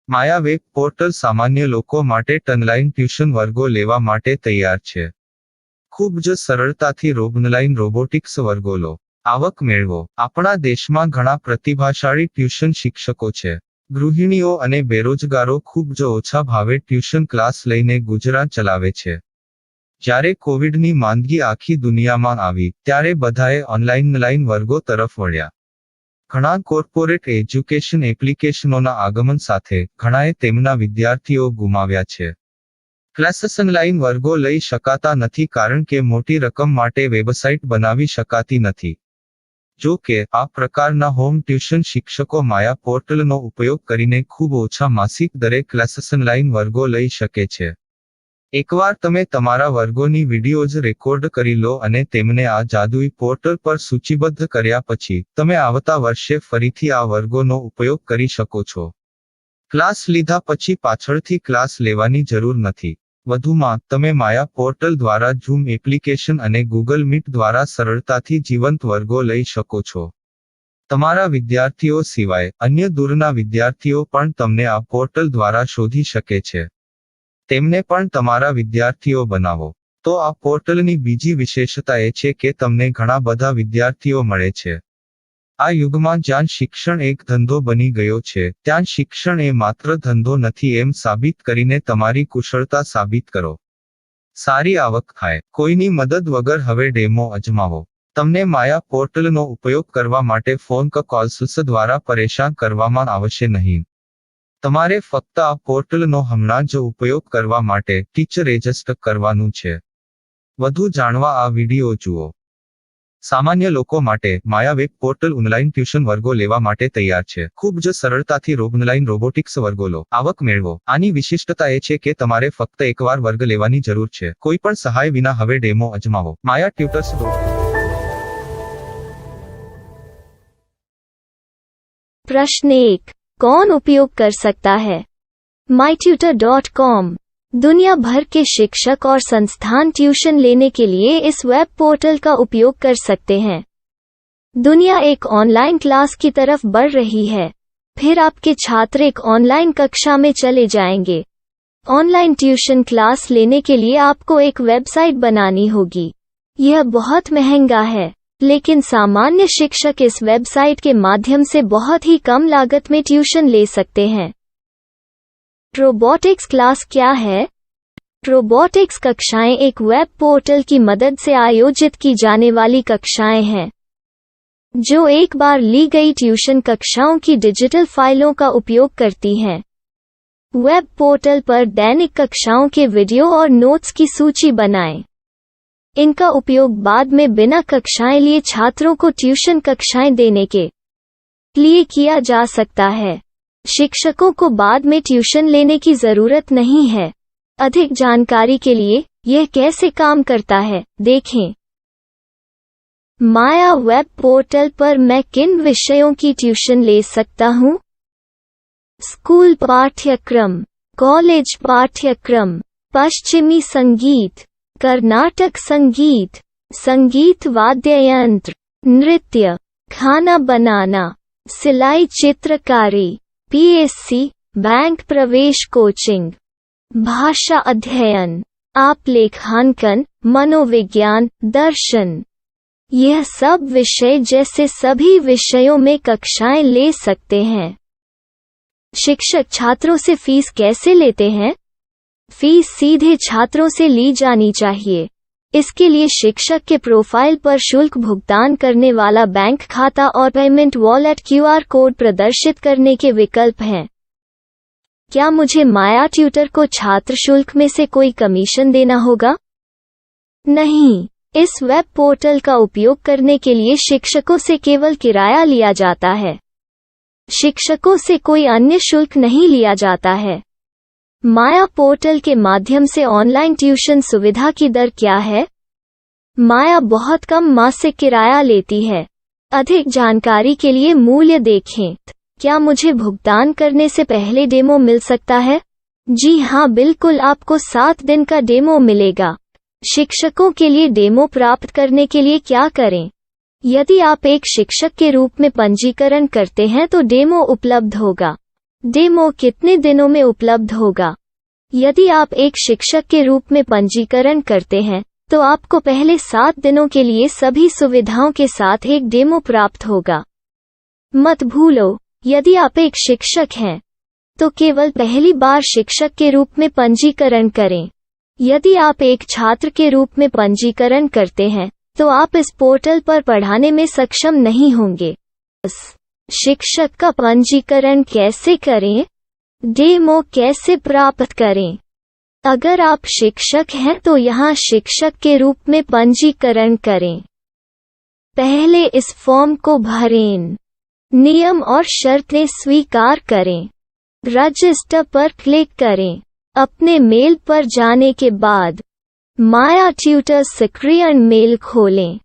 માયા web portal સામાન્ય લોકો માટે ઓનલાઈન ટ્યુશન વર્ગો લેવા માટે તૈયાર છે. ખૂબ જ સરળતાથી ઓનલાઈન રોબોટિક્સ વર્ગો લો, આવક મેળવો. આપણા દેશમાં ઘણા પ્રતિભાશાળી ટ્યુશન શિક્ષકો છે. ગૃહિણીઓ અને બેરોજગારો ખૂબ જ ઓછા ભાવે ટ્યુશન ક્લાસ લઈને ગુજરાન ચલાવે છે. જ્યારે કોવિડની માંદગી આખી દુનિયામાં આવી ત્યારે બધાએ ઓનલાઈન વર્ગો તરફ વળ્યા. ઘણા કોર્પોરેટ એજ્યુકેશન એપ્લિકેશનોના આગમન સાથે ઘણાએ તેમના વિદ્યાર્થીઓ ગુમાવ્યા છે. ક્લાસીસ ઓનલાઈન વર્ગો લઈ શકાતા નથી કારણ કે મોટી રકમ માટે વેબસાઇટ બનાવી શકાતી નથી. જો કે આ પ્રકારના હોમ ટ્યુશન શિક્ષકો માયા પોર્ટલનો ઉપયોગ કરીને ખૂબ ઓછા માસિક દરે ક્લાસીસ ઓનલાઈન વર્ગો લઈ શકે છે. એકવાર તમે તમારા વર્ગોની વિડીયોઝ રેકોર્ડ કરી લો અને તેમને આ જાદુઈ પોર્ટલ પર સૂચિબદ્ધ કર્યા પછી તમે આવતા વર્ષે ફરીથી આ વર્ગોનો ઉપયોગ કરી શકો છો. ક્લાસ લીધા પછી પાછળથી ક્લાસ લેવાની જરૂર નથી. વધુમાં તમે માયા પોર્ટલ દ્વારા ઝૂમ એપ્લિકેશન અને ગૂગલ મીટ દ્વારા સરળતાથી જીવંત વર્ગો લઈ શકો છો. તમારા વિદ્યાર્થીઓ સિવાય અન્ય દૂરના વિદ્યાર્થીઓ પણ તમને આ પોર્ટલ દ્વારા શોધી શકે છે. તેમને પણ તમારા વિદ્યાર્થીઓ બનાવો. તો આ પોર્ટલની બીજી વિશેષતા એ છે કે તમને ઘણા બધા વિદ્યાર્થીઓ મળે છે. આ યુગમાં જ્યાં શિક્ષણ એક ધંધો બની ગયો છે ત્યાં શિક્ષણ એ માત્ર ધંધો નથી એમ સાબિત કરીને તમારી કુશળતા સાબિત કરો. સારી આવક થાય. કોઈની મદદ વગર હવે ડેમો અજમાવો. તમને માયા પોર્ટલનો ઉપયોગ કરવા માટે ફોન કોલ્સ દ્વારા પરેશાન કરવામાં આવશે નહીં. તમારે ફક્ત આ પોર્ટલનો હમણાં જ ઉપયોગ કરવા માટે ટીચર રજિસ્ટર કરવાનું છે. વધુ જાણવા આ વિડિયો જુઓ. સામાન્ય લોકો માટે માયા વેબ પોર્ટલ ઓનલાઈન ટ્યુશન વર્ગો લેવા માટે તૈયાર છે. ખૂબ જ સરળતાથી ઓનલાઈન રોબોટિક્સ વર્ગો લો, આવક મેળવો. આની વિશિષ્ટતા એ છે કે તમારે ફક્ત એકવાર વર્ગ લેવાની જરૂર છે. કોઈ પણ સહાય વિના હવે ડેમો અજમાવો. માયા ટ્યુટર્સ. प्रश्न 1. कौन उपयोग कर सकता है? mytutor.com दुनिया भर के शिक्षक और संस्थान ट्यूशन लेने के लिए इस वेब पोर्टल का उपयोग कर सकते हैं. दुनिया एक ऑनलाइन क्लास की तरफ बढ़ रही है. फिर आपके छात्र एक ऑनलाइन कक्षा में चले जाएंगे. ऑनलाइन ट्यूशन क्लास लेने के लिए आपको एक वेबसाइट बनानी होगी. यह बहुत महंगा है, लेकिन सामान्य शिक्षक इस वेबसाइट के माध्यम से बहुत ही कम लागत में ट्यूशन ले सकते हैं. रोबोटिक्स क्लास क्या है? रोबोटिक्स कक्षाएं एक वेब पोर्टल की मदद से आयोजित की जाने वाली कक्षाएं हैं, जो एक बार ली गई ट्यूशन कक्षाओं की डिजिटल फाइलों का उपयोग करती हैं. वेब पोर्टल पर दैनिक कक्षाओं के वीडियो और नोट्स की सूची बनाएं. इनका उपयोग बाद में बिना कक्षाएं लिए छात्रों को ट्यूशन कक्षाएं देने के लिए किया जा सकता है. शिक्षकों को बाद में ट्यूशन लेने की जरूरत नहीं है. अधिक जानकारी के लिए यह कैसे काम करता है देखें. माया वेब पोर्टल पर मैं किन विषयों की ट्यूशन ले सकता हूँ? स्कूल पाठ्यक्रम, कॉलेज पाठ्यक्रम, पश्चिमी संगीत, कर्नाटक संगीत, संगीत वाद्य यंत्र, नृत्य, खाना बनाना, सिलाई चित्रकारी, पीएससी, बैंक प्रवेश कोचिंग, भाषा अध्ययन, आलेखांकन, मनोविज्ञान, दर्शन. यह सब विषय जैसे सभी विषयों में कक्षाएं ले सकते हैं. शिक्षक छात्रों से फीस कैसे लेते हैं? फीस सीधे छात्रों से ली जानी चाहिए. इसके लिए शिक्षक के प्रोफाइल पर शुल्क भुगतान करने वाला बैंक खाता और पेमेंट वॉलेट क्यूआर कोड प्रदर्शित करने के विकल्प हैं. क्या मुझे माया ट्यूटर को छात्र शुल्क में से कोई कमीशन देना होगा? नहीं. इस वेब पोर्टल का उपयोग करने के लिए शिक्षकों से केवल किराया लिया जाता है. शिक्षकों से कोई अन्य शुल्क नहीं लिया जाता है. माया पोर्टल के माध्यम से ऑनलाइन ट्यूशन सुविधा की दर क्या है? माया बहुत कम मासिक किराया लेती है. अधिक जानकारी के लिए मूल्य देखें. क्या मुझे भुगतान करने से पहले डेमो मिल सकता है? जी हाँ, बिल्कुल. आपको 7 दिन का डेमो मिलेगा. शिक्षकों के लिए डेमो प्राप्त करने के लिए क्या करें? यदि आप एक शिक्षक के रूप में पंजीकरण करते हैं तो डेमो उपलब्ध होगा. डेमो कितने दिनों में उपलब्ध होगा? यदि आप एक शिक्षक के रूप में पंजीकरण करते हैं, तो आपको पहले 7 दिनों के लिए सभी सुविधाओं के साथ एक डेमो प्राप्त होगा। मत भूलो, यदि आप एक शिक्षक हैं, तो केवल पहली बार शिक्षक के रूप में पंजीकरण करें। यदि आप एक छात्र के रूप में पंजीकरण करते हैं, तो आप इस पोर्टल पर पढ़ाने में सक्षम नहीं होंगे। शिक्षक का पंजीकरण कैसे करें? डेमो कैसे प्राप्त करें? अगर आप शिक्षक हैं तो यहाँ शिक्षक के रूप में पंजीकरण करें। पहले इस फॉर्म को भरें। नियम और शर्तें स्वीकार करें। रजिस्टर पर क्लिक करें। अपने मेल पर जाने के बाद माया ट्यूटर सक्रिय मेल खोलें।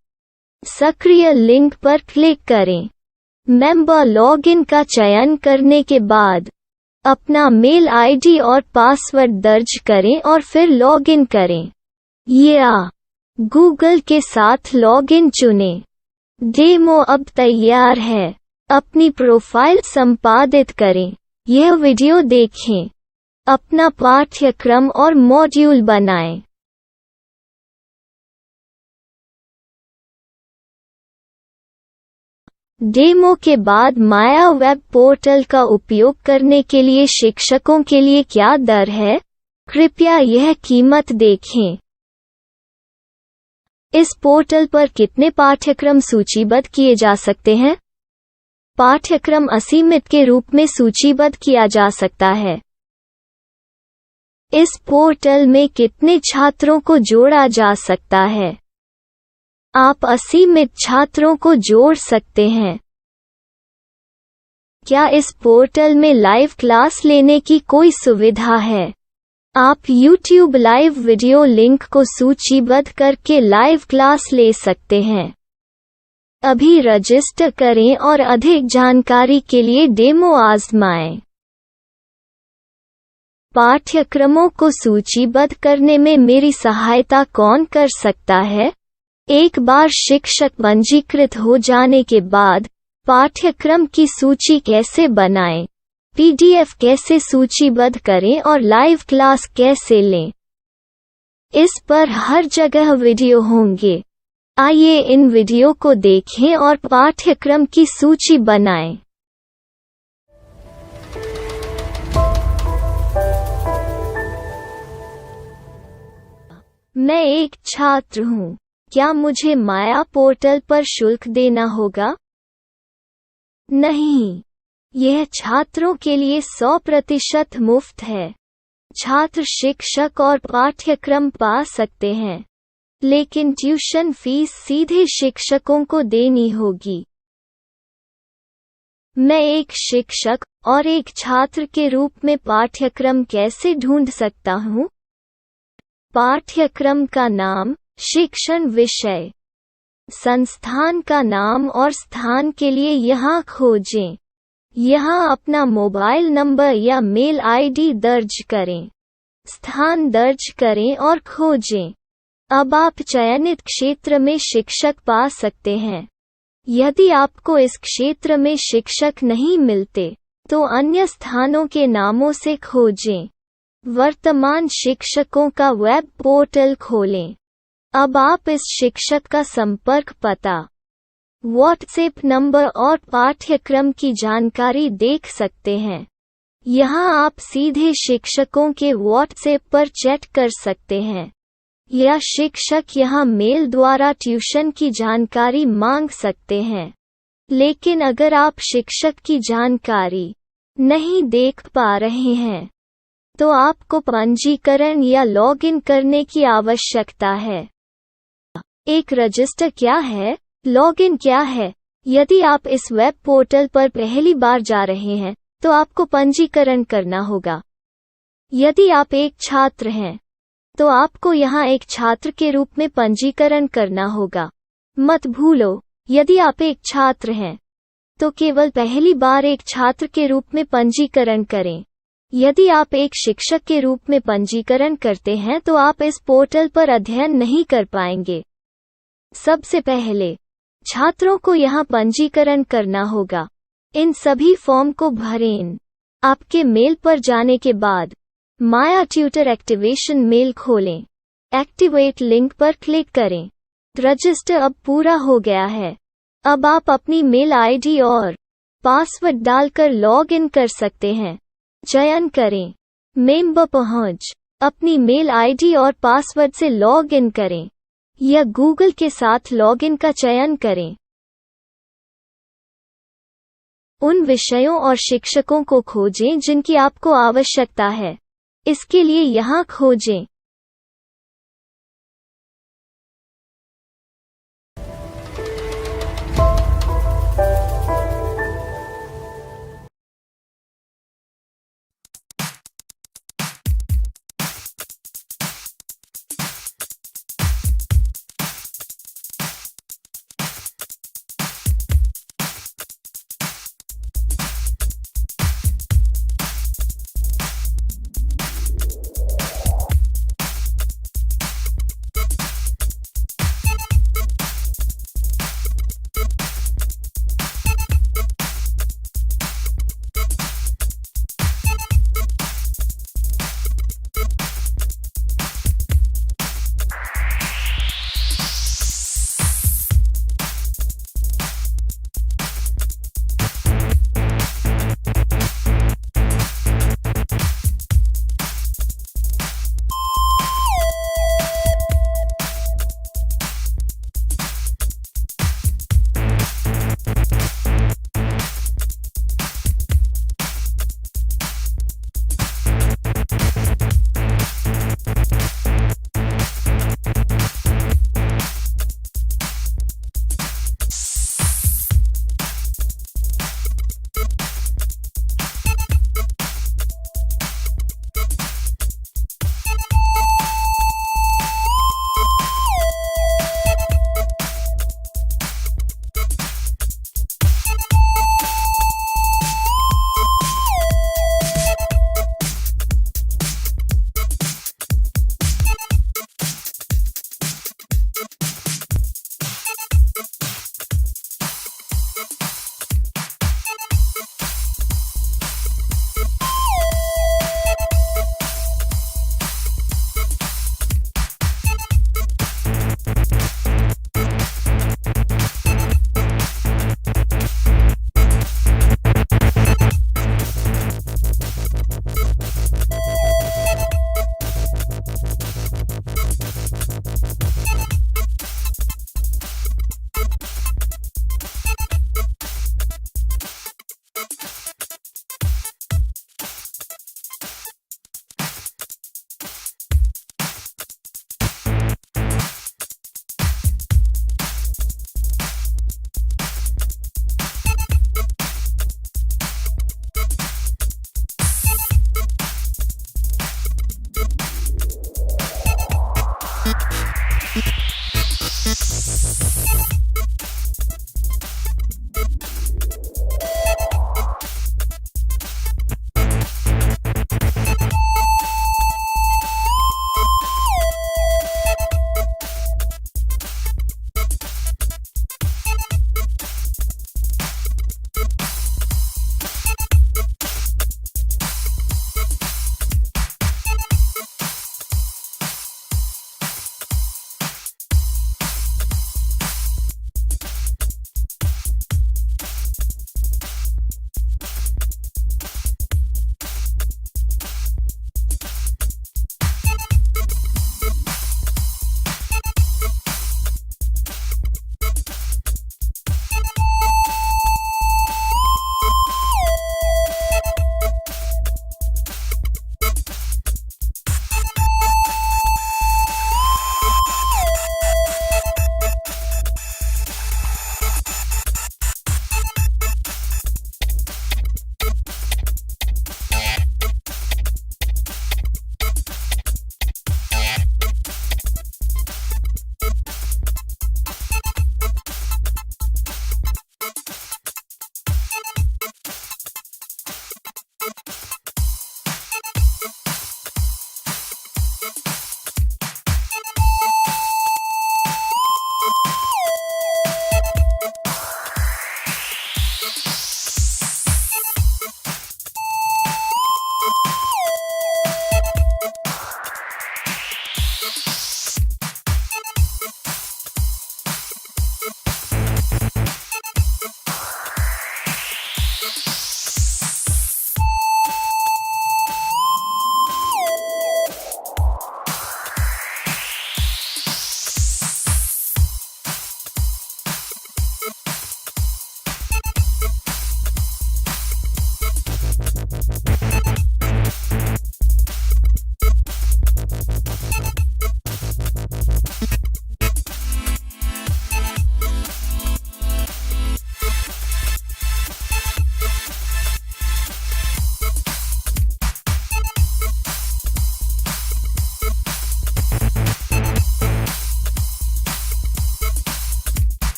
सक्रिय लिंक पर क्लिक करें। मेंबर लॉगिन का चयन करने के बाद अपना मेल आईडी और पासवर्ड दर्ज करें और फिर लॉगिन करें या गूगल के साथ लॉगिन चुनें। डेमो अब तैयार है। अपनी प्रोफाइल संपादित करें। यह वीडियो देखें। अपना पाठ्यक्रम और मॉड्यूल बनाएं। डेमो के बाद माया वेब पोर्टल का उपयोग करने के लिए शिक्षकों के लिए क्या दर है? कृपया यह कीमत देखें। इस पोर्टल पर कितने पाठ्यक्रम सूचीबद्ध किए जा सकते हैं? पाठ्यक्रम असीमित के रूप में सूचीबद्ध किया जा सकता है। इस पोर्टल में कितने छात्रों को जोड़ा जा सकता है? आप असीमित छात्रों को जोड़ सकते हैं। क्या इस पोर्टल में लाइव क्लास लेने की कोई सुविधा है? आप YouTube लाइव वीडियो लिंक को सूचीबद्ध करके लाइव क्लास ले सकते हैं। अभी रजिस्टर करें और अधिक जानकारी के लिए डेमो आजमाएं। पाठ्यक्रमों को सूचीबद्ध करने में मेरी सहायता कौन कर सकता है? एक बार शिक्षक पंजीकृत हो जाने के बाद पाठ्यक्रम की सूची कैसे बनाएं, PDF कैसे सूचीबद्ध करें और लाइव क्लास कैसे लें, इस पर हर जगह वीडियो होंगे। आइए इन वीडियो को देखें और पाठ्यक्रम की सूची बनाएं। मैं एक छात्र हूँ। क्या मुझे माया पोर्टल पर शुल्क देना होगा? नहीं, यह छात्रों के लिए 100% मुफ्त है। छात्र शिक्षक और पाठ्यक्रम पा सकते हैं, लेकिन ट्यूशन फीस सीधे शिक्षकों को देनी होगी। मैं एक शिक्षक और एक छात्र के रूप में पाठ्यक्रम कैसे ढूंढ सकता हूँ? पाठ्यक्रम का नाम, शिक्षण विषय, संस्थान का नाम और स्थान के लिए यहाँ खोजें। यहाँ अपना मोबाइल नंबर या मेल आईडी दर्ज करें। स्थान दर्ज करें और खोजें। अब आप चयनित क्षेत्र में शिक्षक पा सकते हैं। यदि आपको इस क्षेत्र में शिक्षक नहीं मिलते, तो अन्य स्थानों के नामों से खोजें। वर्तमान शिक्षकों का वेब पोर्टल खोलें। अब आप इस शिक्षक का संपर्क पता, व्हाट्सएप नंबर और पाठ्यक्रम की जानकारी देख सकते हैं। यहाँ आप सीधे शिक्षकों के व्हाट्सएप पर चैट कर सकते हैं, या शिक्षक यहाँ मेल द्वारा ट्यूशन की जानकारी मांग सकते हैं। लेकिन अगर आप शिक्षक की जानकारी नहीं देख पा रहे हैं, तो आपको पंजीकरण या लॉगिन करने की आवश्यकता है। एक रजिस्टर क्या है? लॉगिन क्या है? यदि आप इस वेब पोर्टल पर पहली बार जा रहे हैं, तो आपको पंजीकरण करना होगा। यदि आप एक छात्र हैं, तो आपको यहाँ एक छात्र के रूप में पंजीकरण करना होगा। मत भूलो, यदि आप एक छात्र हैं, तो केवल पहली बार एक छात्र के रूप में पंजीकरण करें। यदि आप एक शिक्षक के रूप में पंजीकरण करते हैं तो आप इस पोर्टल पर अध्ययन नहीं कर पाएंगे। सबसे पहले छात्रों को यहाँ पंजीकरण करना होगा। इन सभी फॉर्म को भरें। आपके मेल पर जाने के बाद माया ट्यूटर एक्टिवेशन मेल खोलें। एक्टिवेट लिंक पर क्लिक करें। रजिस्टर अब पूरा हो गया है। अब आप अपनी मेल आईडी और पासवर्ड डालकर लॉग इन कर सकते हैं। चयन करें मेंबर पहुंच। अपनी मेल आईडी और पासवर्ड से लॉग इन करें या गूगल के साथ लॉग इन का चयन करें। उन विषयों और शिक्षकों को खोजें जिनकी आपको आवश्यकता है। इसके लिए यहाँ खोजें।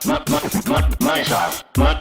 My style. My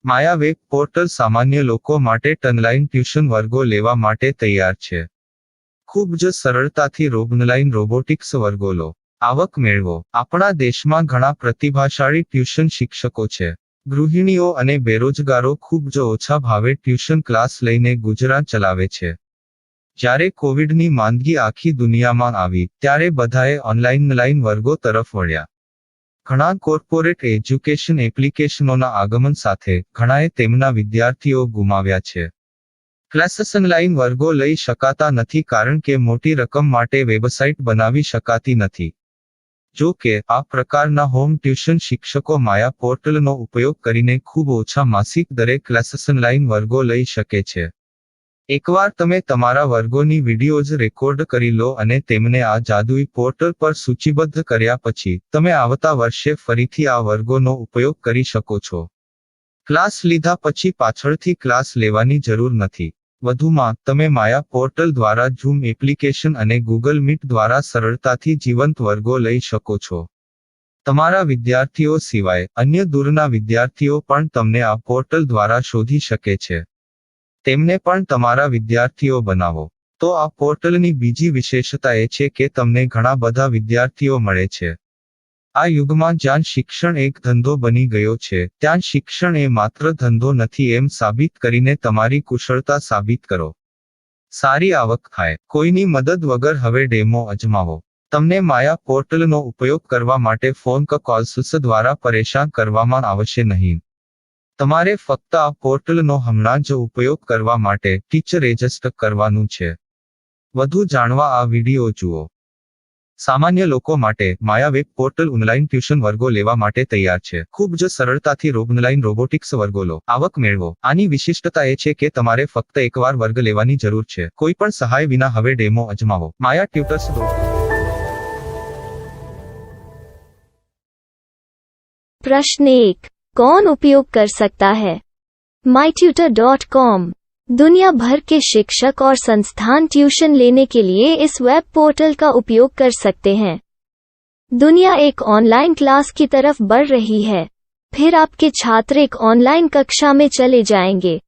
Maya web portal સામાન્ય લોકો માટે ઓનલાઈન ટ્યુશન વર્ગો લેવા માટે તૈયાર છે. ખૂબ જ સરળતાથી ઓનલાઈન રોબોટિક્સ વર્ગો લો. આવક મેળવો. આપણા દેશમાં ઘણા પ્રતિભાશાળી ટ્યુશન શિક્ષકો છે. ગૃહિણીઓ અને બેરોજગારો ખૂબ જ ઓછા ભાવે ટ્યુશન ક્લાસ લઈને ગુજરાન ચલાવે છે. જ્યારે કોવિડની માંદગી આખી દુનિયામાં આવી ત્યારે બધાએ ઓનલાઈન વર્ગો તરફ વળ્યા. ઘણા કોર્પોરેટ એજ્યુકેશન એપ્લિકેશનોના આગમન સાથે ઘણાએ તેમના વિદ્યાર્થીઓ ગુમાવ્યા છે. ક્લાસીસ ઓનલાઈન વર્ગો લઈ શકાતા નથી કારણ કે મોટી રકમ માટે વેબસાઇટ બનાવી શકાતી નથી. જો કે આ પ્રકારના હોમ ટ્યુશન શિક્ષકો માયા પોર્ટલનો ઉપયોગ કરીને ખૂબ ઓછા માસિક દરે ક્લાસીસ ઓનલાઈન વર્ગો લઈ શકે છે. એકવાર તમે તમારા વર્ગોની વિડીયોઝ રેકોર્ડ કરી લો અને તેમને આ જાદુઈ પોર્ટલ પર સૂચિબદ્ધ કર્યા પછી તમે આવતા વર્ષે ફરીથી આ વર્ગોનો ઉપયોગ કરી શકો છો. ક્લાસ લીધા પછી પાછળથી ક્લાસ લેવાની જરૂર નથી. વધુમાં તમે માયા પોર્ટલ દ્વારા ઝૂમ એપ્લિકેશન અને ગૂગલ મીટ દ્વારા સરળતાથી જીવંત વર્ગો લઈ શકો છો. તમારા વિદ્યાર્થીઓ સિવાય અન્ય દૂરના વિદ્યાર્થીઓ પણ તમને આ પોર્ટલ દ્વારા શોધી શકે છે. તેમને પણ તમારા વિદ્યાર્થીઓ બનાવો. તો આ પોર્ટલની બીજી વિશેષતા એ છે કે તમને ઘણા બધા વિદ્યાર્થીઓ મળે છે. આ યુગમાં જ્યાં શિક્ષણ એક ધંધો બની ગયો છે ત્યાં શિક્ષણ એ માત્ર ધંધો નથી એમ સાબિત કરીને તમારી કુશળતા સાબિત કરો. સારી આવક થાય. કોઈની મદદ વગર હવે ડેમો અજમાવો. તમને માયા પોર્ટલનો ઉપયોગ કરવા માટે ફોન કોલ્સ દ્વારા પરેશાન કરવામાં આવશે નહીં. તમારે ફક્ત આ પોર્ટલનો હમણાં જ ઉપયોગ કરવા માટે ટીચર રજિસ્ટર કરવાનું છે. વધુ જાણવા આ વિડીયો જુઓ. સામાન્ય લોકો માટે માયા વેબ પોર્ટલ ઓનલાઈન ટ્યુશન વર્ગો લેવા માટે તૈયાર છે. ખૂબ જ સરળતાથી ઓનલાઈન રોબોટિક્સ વર્ગો લો. આવક મેળવો. આની વિશિષ્ટતા એ છે કે તમારે ફક્ત એકવાર વર્ગ લેવાની જરૂર છે. કોઈ પણ સહાય વિના હવે ડેમો અજમાવો. માયા ટ્યુટર્સ. प्रश्न 1. कौन उपयोग कर सकता है? mytutor.com दुनिया भर के शिक्षक और संस्थान ट्यूशन लेने के लिए इस वेब पोर्टल का उपयोग कर सकते हैं. दुनिया एक ऑनलाइन क्लास की तरफ बढ़ रही है. फिर आपके छात्र एक ऑनलाइन कक्षा में चले जाएंगे.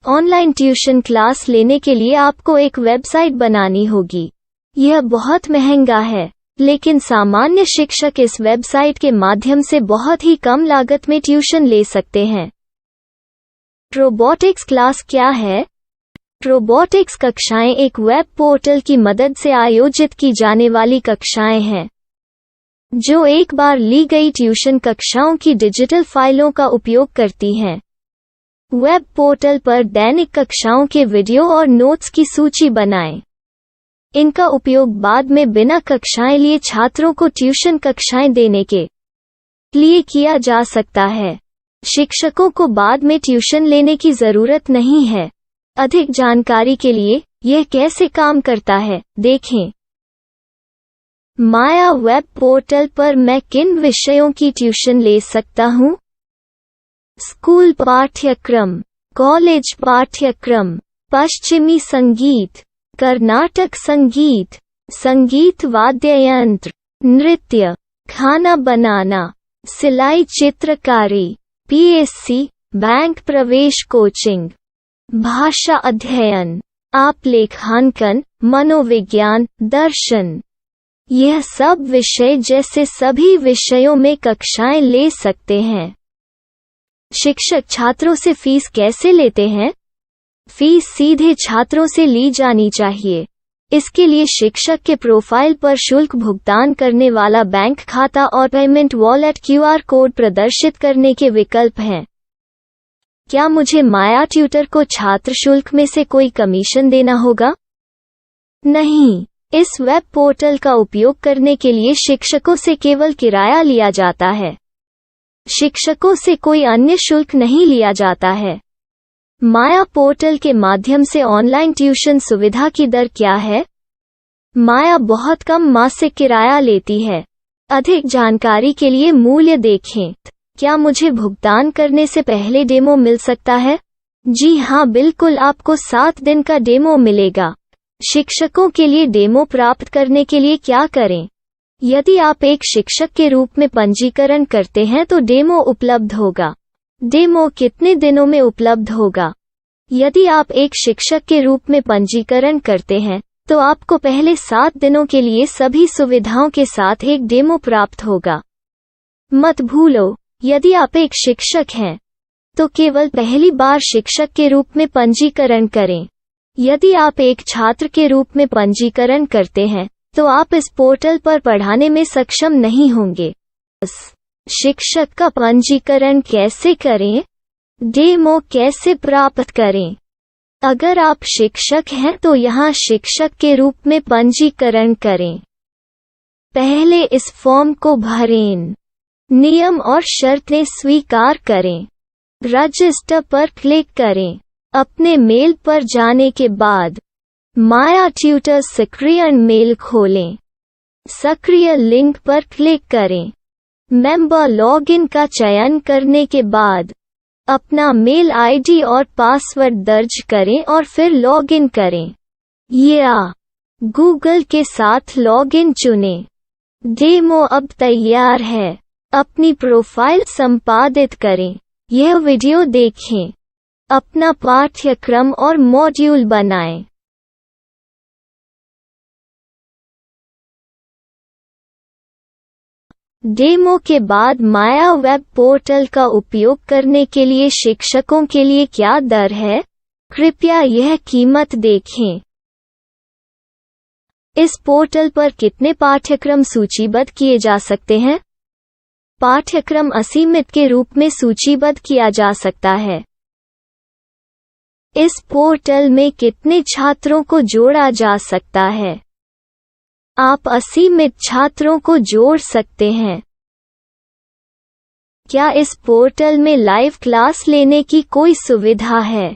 ऑनलाइन ट्यूशन क्लास लेने के लिए आपको एक वेबसाइट बनानी होगी. यह बहुत महंगा है, लेकिन सामान्य शिक्षक इस वेबसाइट के माध्यम से बहुत ही कम लागत में ट्यूशन ले सकते हैं. रोबोटिक्स क्लास क्या है? रोबोटिक्स कक्षाएं एक वेब पोर्टल की मदद से आयोजित की जाने वाली कक्षाएं हैं, जो एक बार ली गई ट्यूशन कक्षाओं की डिजिटल फाइलों का उपयोग करती हैं. वेब पोर्टल पर दैनिक कक्षाओं के वीडियो और नोट्स की सूची बनाएं. इनका उपयोग बाद में बिना कक्षाएं लिए छात्रों को ट्यूशन कक्षाएं देने के लिए किया जा सकता है। शिक्षकों को बाद में ट्यूशन लेने की जरूरत नहीं है। अधिक जानकारी के लिए यह कैसे काम करता है, देखें। माया वेब पोर्टल पर मैं किन विषयों की ट्यूशन ले सकता हूँ? स्कूल पाठ्यक्रम, कॉलेज पाठ्यक्रम, पश्चिमी संगीत, कर्नाटक संगीत, संगीत वाद्य यंत्र, नृत्य, खाना बनाना, सिलाई चित्रकारी, पीएससी, बैंक प्रवेश कोचिंग, भाषा अध्ययन, आप लेखांकन, मनोविज्ञान, दर्शन। यह सब विषय जैसे सभी विषयों में कक्षाएं ले सकते हैं। शिक्षक छात्रों से फीस कैसे लेते हैं? फीस सीधे छात्रों से ली जानी चाहिए। इसके लिए शिक्षक के प्रोफाइल पर शुल्क भुगतान करने वाला बैंक खाता और पेमेंट वॉलेट क्यूआर कोड प्रदर्शित करने के विकल्प हैं। क्या मुझे माया ट्यूटर को छात्र शुल्क में से कोई कमीशन देना होगा? नहीं, इस वेब पोर्टल का उपयोग करने के लिए शिक्षकों से केवल किराया लिया जाता है। शिक्षकों से कोई अन्य शुल्क नहीं लिया जाता है। माया पोर्टल के माध्यम से ऑनलाइन ट्यूशन सुविधा की दर क्या है? माया बहुत कम मासिक किराया लेती है। अधिक जानकारी के लिए मूल्य देखें। क्या मुझे भुगतान करने से पहले डेमो मिल सकता है? जी हाँ, बिल्कुल, आपको 7 दिन का डेमो मिलेगा। शिक्षकों के लिए डेमो प्राप्त करने के लिए क्या करें? यदि आप एक शिक्षक के रूप में पंजीकरण करते हैं तो डेमो उपलब्ध होगा। डेमो कितने दिनों में उपलब्ध होगा? यदि आप एक शिक्षक के रूप में पंजीकरण करते हैं तो आपको पहले 7 दिनों के लिए सभी सुविधाओं के साथ एक डेमो प्राप्त होगा। मत भूलो, यदि आप एक शिक्षक हैं तो केवल पहली बार शिक्षक के रूप में पंजीकरण करें। यदि आप एक छात्र के रूप में पंजीकरण करते हैं तो आप इस पोर्टल पर पढ़ाने में सक्षम नहीं होंगे। शिक्षक का पंजीकरण कैसे करें? डेमो कैसे प्राप्त करें? अगर आप शिक्षक हैं तो यहाँ शिक्षक के रूप में पंजीकरण करें। पहले इस फॉर्म को भरें। नियम और शर्तें स्वीकार करें। रजिस्टर पर क्लिक करें। अपने मेल पर जाने के बाद माया ट्यूटर सक्रिय मेल खोलें। सक्रिय लिंक पर क्लिक करें। मेंबर लॉगिन का चयन करने के बाद अपना मेल आईडी और पासवर्ड दर्ज करें और फिर लॉगिन करें या गूगल के साथ लॉगिन चुनें। डेमो अब तैयार है। अपनी प्रोफाइल संपादित करें। यह वीडियो देखें। अपना पाठ्यक्रम और मॉड्यूल बनाएं। डेमो के बाद माया वेब पोर्टल का उपयोग करने के लिए शिक्षकों के लिए क्या दर है? कृपया यह कीमत देखें। इस पोर्टल पर कितने पाठ्यक्रम सूचीबद्ध किए जा सकते हैं? पाठ्यक्रम असीमित के रूप में सूचीबद्ध किया जा सकता है। इस पोर्टल में कितने छात्रों को जोड़ा जा सकता है? आप असीमित छात्रों को जोड़ सकते हैं। क्या इस पोर्टल में लाइव क्लास लेने की कोई सुविधा है?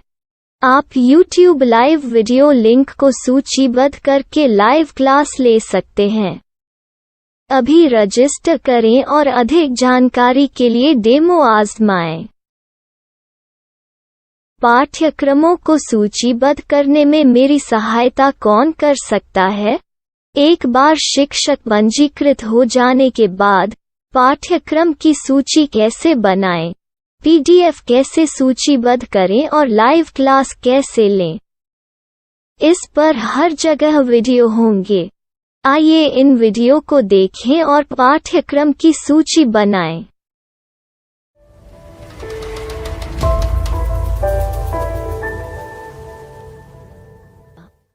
आप YouTube लाइव वीडियो लिंक को सूचीबद्ध करके लाइव क्लास ले सकते हैं। अभी रजिस्टर करें और अधिक जानकारी के लिए डेमो आजमाएं। पाठ्यक्रमों को सूचीबद्ध करने में मेरी सहायता कौन कर सकता है? एक बार शिक्षक पंजीकृत हो जाने के बाद पाठ्यक्रम की सूची कैसे बनाएं, PDF कैसे सूचीबद्ध करें और लाइव क्लास कैसे लें, इस पर हर जगह वीडियो होंगे। आइए इन वीडियो को देखें और पाठ्यक्रम की सूची बनाएं।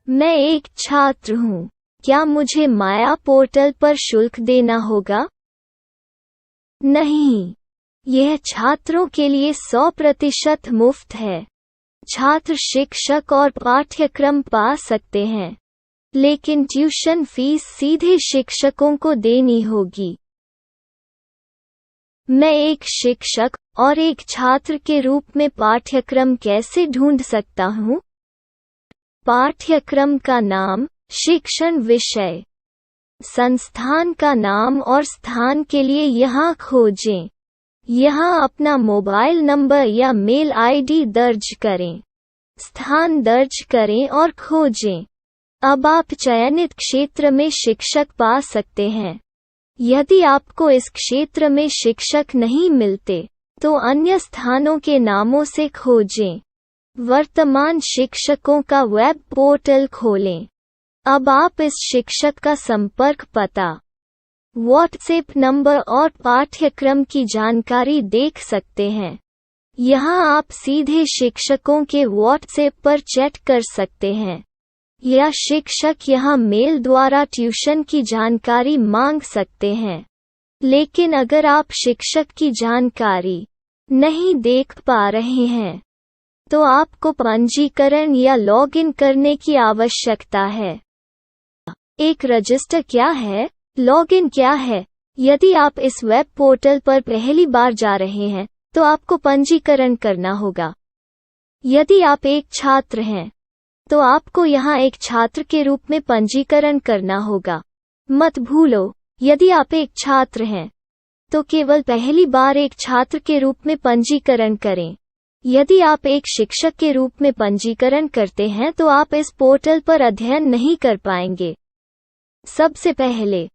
मैं एक छात्र हूँ। क्या मुझे माया पोर्टल पर शुल्क देना होगा? नहीं, यह छात्रों के लिए 100% मुफ्त है। छात्र शिक्षक और पाठ्यक्रम पा सकते हैं। लेकिन ट्यूशन फीस सीधे शिक्षकों को देनी होगी। मैं एक शिक्षक और एक छात्र के रूप में पाठ्यक्रम कैसे ढूंढ सकता हूँ? पाठ्यक्रम का नाम, शिक्षण विषय, संस्थान का नाम और स्थान के लिए यहाँ खोजें। यहाँ अपना मोबाइल नंबर या मेल आईडी दर्ज करें। स्थान दर्ज करें और खोजें। अब आप चयनित क्षेत्र में शिक्षक पा सकते हैं। यदि आपको इस क्षेत्र में शिक्षक नहीं मिलते, तो अन्य स्थानों के नामों से खोजें। वर्तमान शिक्षकों का वेब पोर्टल खोलें। अब आप इस शिक्षक का संपर्क पता, व्हाट्सएप नंबर और पाठ्यक्रम की जानकारी देख सकते हैं। यहाँ आप सीधे शिक्षकों के व्हाट्सएप पर चैट कर सकते हैं, या शिक्षक यहाँ मेल द्वारा ट्यूशन की जानकारी मांग सकते हैं। लेकिन अगर आप शिक्षक की जानकारी नहीं देख पा रहे हैं, तो आपको पंजीकरण या लॉगिन करने की आवश्यकता है। एक रजिस्टर क्या है? लॉगिन क्या है? यदि आप इस वेब पोर्टल पर पहली बार जा रहे हैं, तो आपको पंजीकरण करना होगा। यदि आप एक छात्र हैं, तो आपको यहाँ एक छात्र के रूप में पंजीकरण करना होगा। मत भूलो, यदि आप एक छात्र हैं, तो केवल पहली बार एक छात्र के रूप में पंजीकरण करें। यदि आप एक शिक्षक के रूप में पंजीकरण करते हैं, तो आप इस पोर्टल पर अध्ययन नहीं कर पाएंगे। सबसे पहले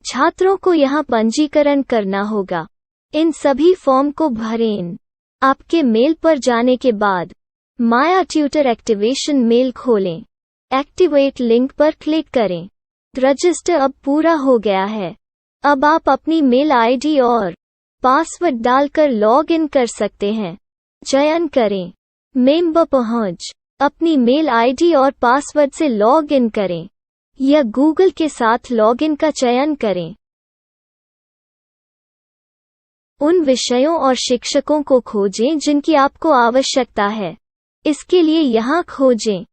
छात्रों को यहाँ पंजीकरण करना होगा। इन सभी फॉर्म को भरें। आपके मेल पर जाने के बाद माया ट्यूटर एक्टिवेशन मेल खोलें। एक्टिवेट लिंक पर क्लिक करें। रजिस्टर अब पूरा हो गया है। अब आप अपनी मेल आईडी और पासवर्ड डालकर लॉग इन कर सकते हैं। चयन करें मेंबर पहुंच। अपनी मेल आईडी और पासवर्ड से लॉग इन करें, या गूगल के साथ लॉगिन का चयन करें। उन विषयों और शिक्षकों को खोजें जिनकी आपको आवश्यकता है। इसके लिए यहाँ खोजें।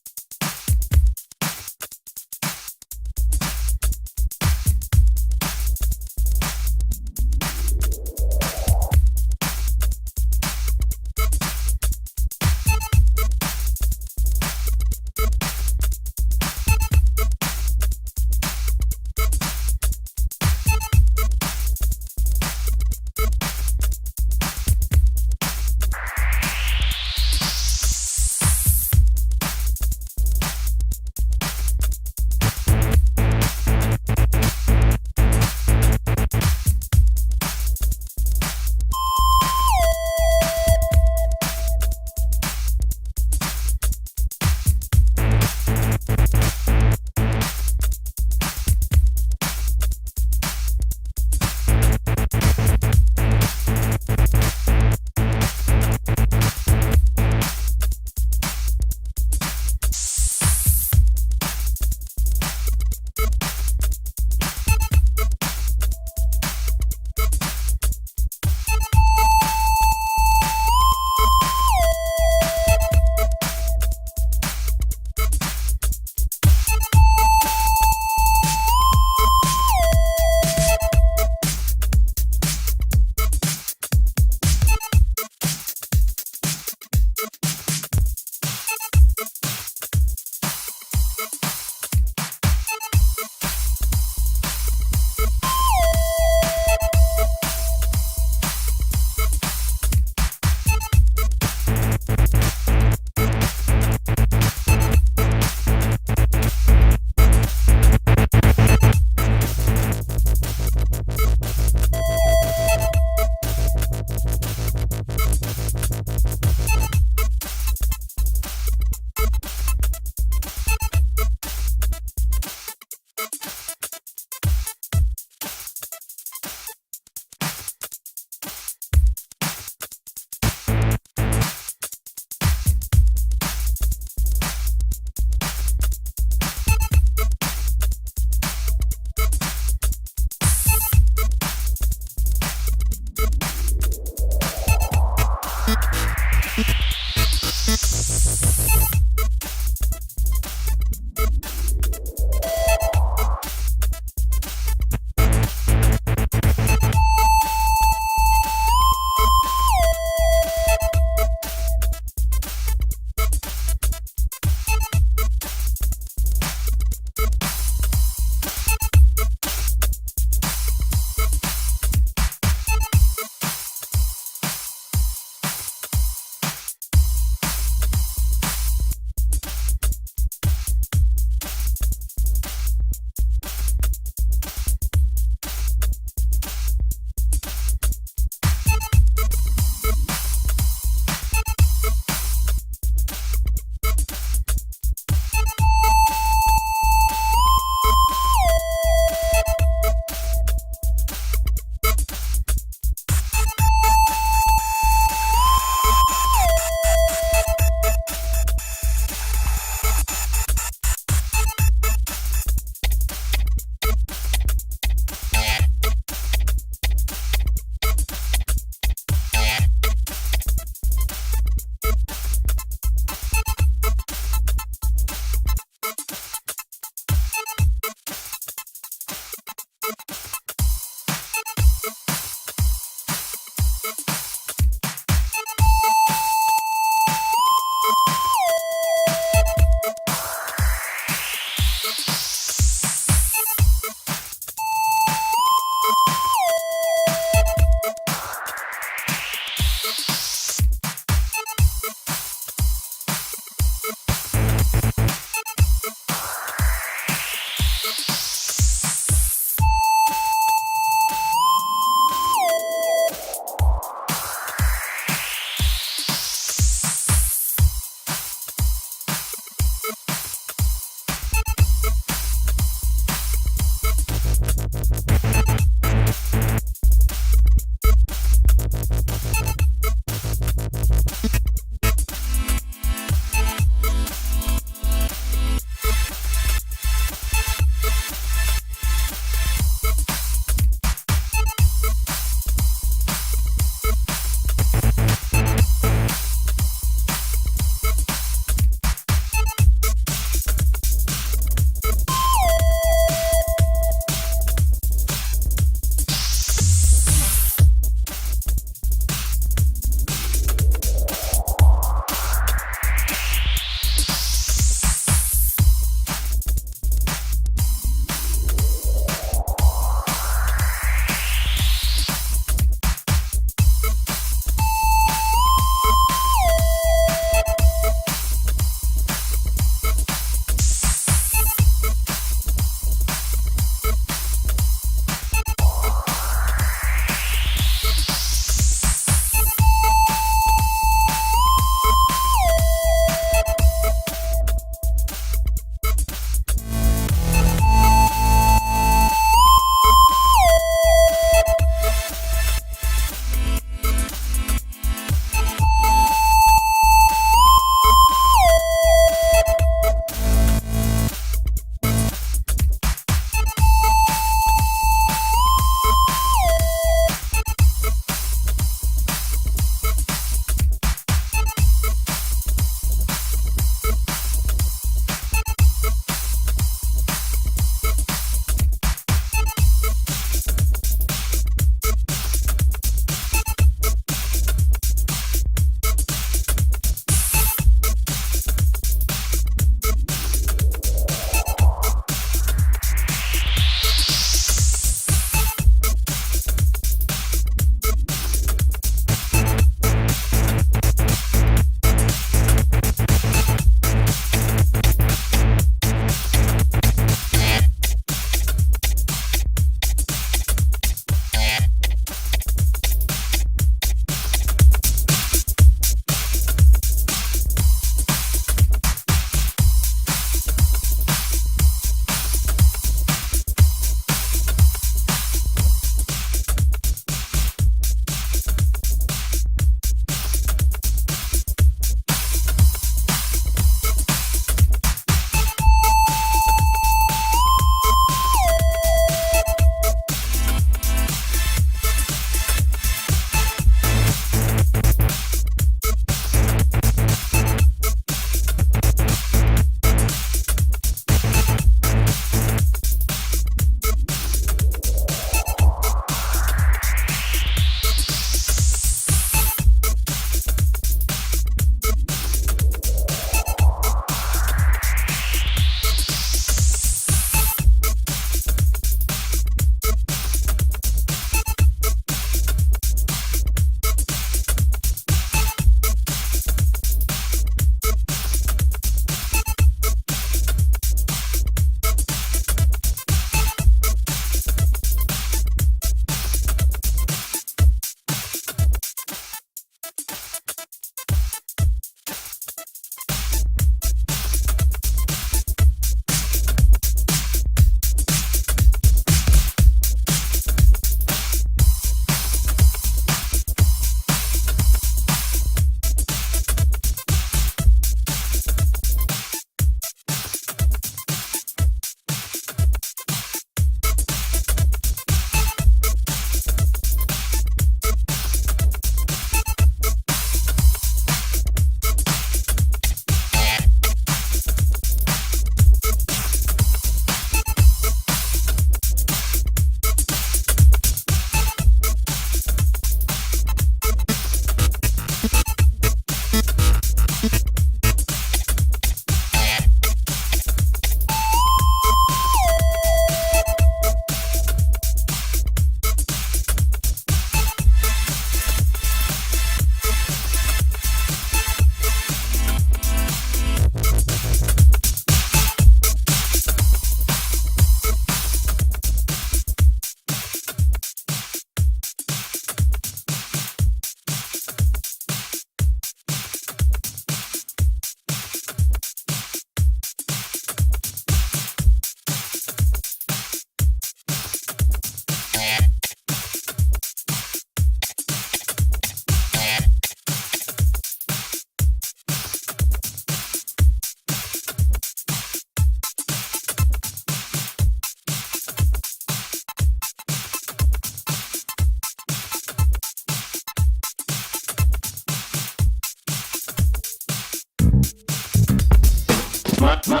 my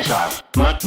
style. My